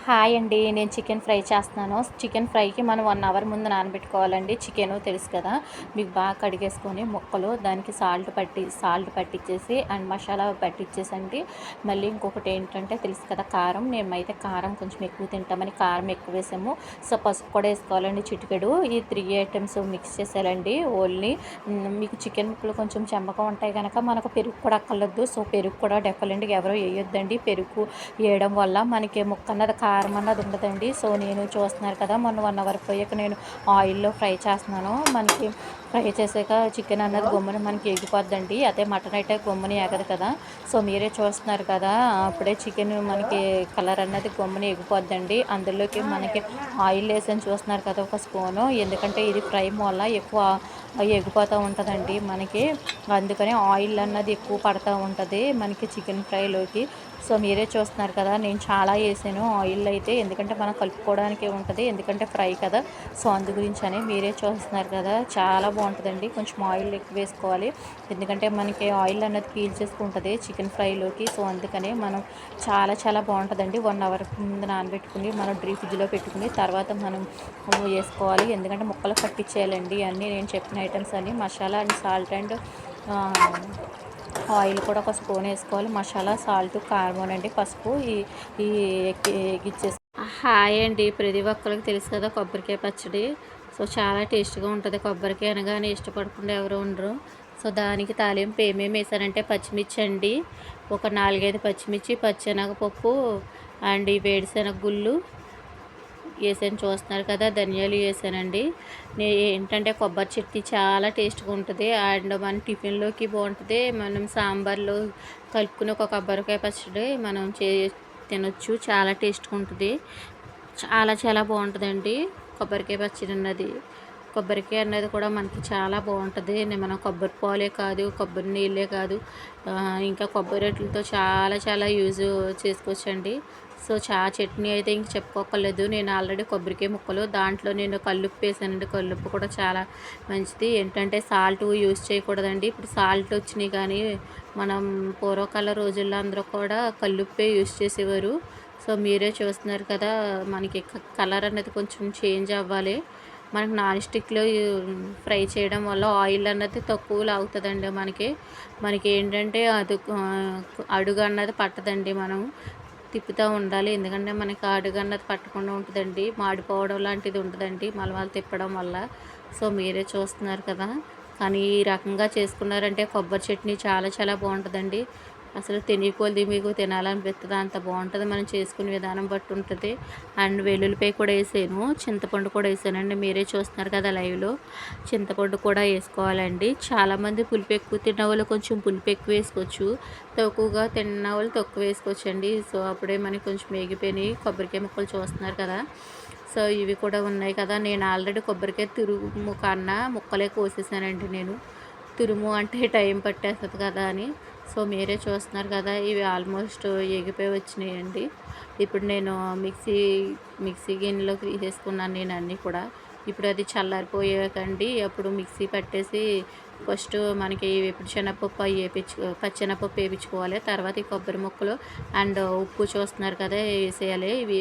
Hi అండి. నేను chicken fry చేస్తున్నాను. చికెన్ ఫ్రైకి మనం 1 అవర్ ముందు నానబెట్టుకోవాలండి. చికెను తెలుసు కదా మీకు, బాగా కడిగేసుకొని ముక్కలు దానికి సాల్ట్ పట్టించేసి అండ్ మసాలా పట్టించేసండి. మళ్ళీ ఇంకొకటి ఏంటంటే తెలుసు కదా కారం. మేమైతే కారం కొంచెం ఎక్కువ తింటామని కారం ఎక్కువ వేసాము. సో పసుపు కూడా వేసుకోవాలండి చిటికెడు. ఈ 3 ఐటమ్స్ మిక్స్ చేసేయాలండి. ఓన్లీ మీకు చికెన్ ముక్కలు కొంచెం చెమ్మగా ఉంటాయి కనుక మనకు పెరుగు కూడా అక్కర్లేదు. సో పెరుగు కూడా డెఫినెట్గా ఎవరో వేయొద్దండి. పెరుగు వేయడం వల్ల మనకి ముక్క అన్నది కారం అన్నది ఉండదండి. సో నేను చూస్తున్నారు కదా మొన్న 1 అవర్ పోయాక నేను ఆయిల్లో ఫ్రై చేస్తున్నాను. మనకి ఫ్రై చేసాక చికెన్ అన్నది గమ్మున మనకి ఎగిపోద్దండి. అదే మటన్ అయితే గమ్మున ఎగదు కదా. సో మీరే చూస్తున్నారు కదా, అప్పుడే చికెన్ మనకి కలర్ అన్నది గమ్మున ఎగిపోద్దండి. అందులోకి మనకి ఆయిల్ వేసని చూస్తున్నారు కదా ఒక స్పూను. ఎందుకంటే ఇది ఫ్రై వల్ల ఎక్కువ ఎగిపోతూ ఉంటుందండి మనకి. అందుకని ఆయిల్ అన్నది ఎక్కువ పడుతూ ఉంటుంది మనకి చికెన్ ఫ్రైలోకి. సో మీరే చూస్తున్నారు కదా, నేను చాలా వేసాను ఆయిల్ అయితే, ఎందుకంటే మనం కలుపుకోవడానికి ఉంటుంది, ఎందుకంటే ఫ్రై కదా. సో అందు గురించి అని మీరే చూస్తున్నారు కదా, చాలా బాగుంటుందండి. కొంచెం ఆయిల్ ఎక్కువ వేసుకోవాలి, ఎందుకంటే మనకి ఆయిల్ అన్నది పీల్చేసుకుంటుంది చికెన్ ఫ్రైలోకి. సో అందుకని మనం చాలా బాగుంటుందండి. 1 అవర్ ముందు నానబెట్టుకుని మనం ఫ్రిడ్జ్లో పెట్టుకుని తర్వాత మనం వేసుకోవాలి, ఎందుకంటే ముక్కలు పట్టించేయాలండి. అన్నీ నేను చెప్పిన ఐటమ్స్ అన్నీ masala and salt and oil కూడా ఒక స్పూన్ వేసుకోవాలి. మసాలా, సాల్ట్, కారం అండి, పసుపు ఈ ఎగిచ్చేసి. హాయ్ అండి. ప్రతి ఒక్కరికి తెలుసు కదా కొబ్బరికాయ పచ్చడి. సో చాలా టేస్ట్గా ఉంటుంది. కొబ్బరికాయ అనగానే ఇష్టపడకుండా ఎవరు ఉండరు. సో దానికి తాలింపు ఏమేమి వేసానంటే పచ్చిమిర్చి అండి, ఒక 4-5 పచ్చిమిర్చి, పచ్చెనగపప్పు అండ్ ఈ వేరుశెనగ గుళ్ళు వేసాను చూస్తున్నారు కదా. ధనియాలు వేసానండి. ఏంటంటే కొబ్బరి చట్నీ చాలా టేస్ట్గా ఉంటుంది అండ్ మన టిఫిన్లోకి బాగుంటుంది. మనం సాంబార్లో కలుపుకుని ఒక కొబ్బరికాయ పచ్చడి మనం తినొచ్చు. చాలా టేస్ట్గా ఉంటుంది. చాలా బాగుంటుందండి కొబ్బరికాయ పచ్చడి అన్నది. కొబ్బరికాయ అన్నది కూడా మనకి చాలా బాగుంటుంది. మనం కొబ్బరి పాలే కాదు, కొబ్బరి నీళ్ళే కాదు, ఇంకా కొబ్బరిలతో చాలా యూజ్ చేసుకోవచ్చండి. సో చట్నీ అయితే ఇంక చెప్పుకోకర్లేదు. నేను ఆల్రెడీ కొబ్బరికాయ ముక్కలు దాంట్లో నేను కల్లుప్పు వేసానండి. కల్లుప్పు కూడా చాలా మంచిది. ఏంటంటే సాల్ట్ యూజ్ చేయకూడదండి. ఇప్పుడు సాల్ట్ వచ్చినాయి, కానీ మనం పూర్వకాల రోజుల్లో అందరూ కూడా కల్లుప్పే యూజ్ చేసేవారు. సో మీరే చూస్తున్నారు కదా, మనకి కలర్ అనేది కొంచెం చేంజ్ అవ్వాలి. మనకి నాన్ స్టిక్లో ఫ్రై చేయడం వల్ల ఆయిల్ అన్నది తక్కువ లాగుతుందండి. మనకి ఏంటంటే అది అడుగు అన్నది పట్టదండి. మనం తిప్పుతూ ఉండాలి, ఎందుకంటే మనకి అడుగు అన్నది పట్టకుండా ఉంటుందండి. మాడిపోవడం లాంటిది ఉంటుందండి మలమాలు తిప్పడం వల్ల. సో మీరే చూస్తున్నారు కదా, కానీ ఈ రకంగా చేసుకున్నారంటే కొబ్బరి చట్నీ చాలా బాగుంటుందండి. అసలు తినేకొలది మీకు తినాలనిపిస్తుంది, అంత బాగుంటుంది. మనం చేసుకునే విధానం బట్టి ఉంటుంది. అండ్ వెల్లుల్లిపాయ కూడా వేసాను, చింతపండు కూడా వేసానండి. మీరే చూస్తున్నారు కదా లైవ్లో. చింతపండు కూడా వేసుకోవాలండి. చాలామంది పులుపు ఎక్కువ తిన్న వాళ్ళు కొంచెం పులుపు ఎక్కువ వేసుకోవచ్చు, తక్కువగా తిన్న వాళ్ళు తక్కువ వేసుకోవచ్చండి. సో అప్పుడే మనకి కొంచెం వేగిపోయినాయి కొబ్బరికాయ ముక్కలు చూస్తున్నారు కదా. సో ఇవి కూడా ఉన్నాయి కదా. నేను ఆల్రెడీ కొబ్బరికాయ తురుము కన్నా ముక్కలే కోసేసానండి. నేను తురుము అంటే టైం పట్టేస్తుంది కదా అని. సో మీరే చూస్తున్నారు కదా, ఇవి ఆల్మోస్ట్ ఎగిపోయి వచ్చినాయండి. ఇప్పుడు నేను మిక్సీ గిన్నెలోకి తీసేసుకున్నాను నేను అన్నీ కూడా. ఇప్పుడు అది చల్లారిపోయాకండి అప్పుడు మిక్సీ పట్టేసి ఫస్ట్ మనకి ఇప్పుడు శనగపప్పు పచ్చెనగపప్పు వేయించుకోవాలి. తర్వాత ఈ కొబ్బరి ముక్కలు అండ్ ఉప్పు చూస్తున్నారు కదా వేసేయాలి. ఇవి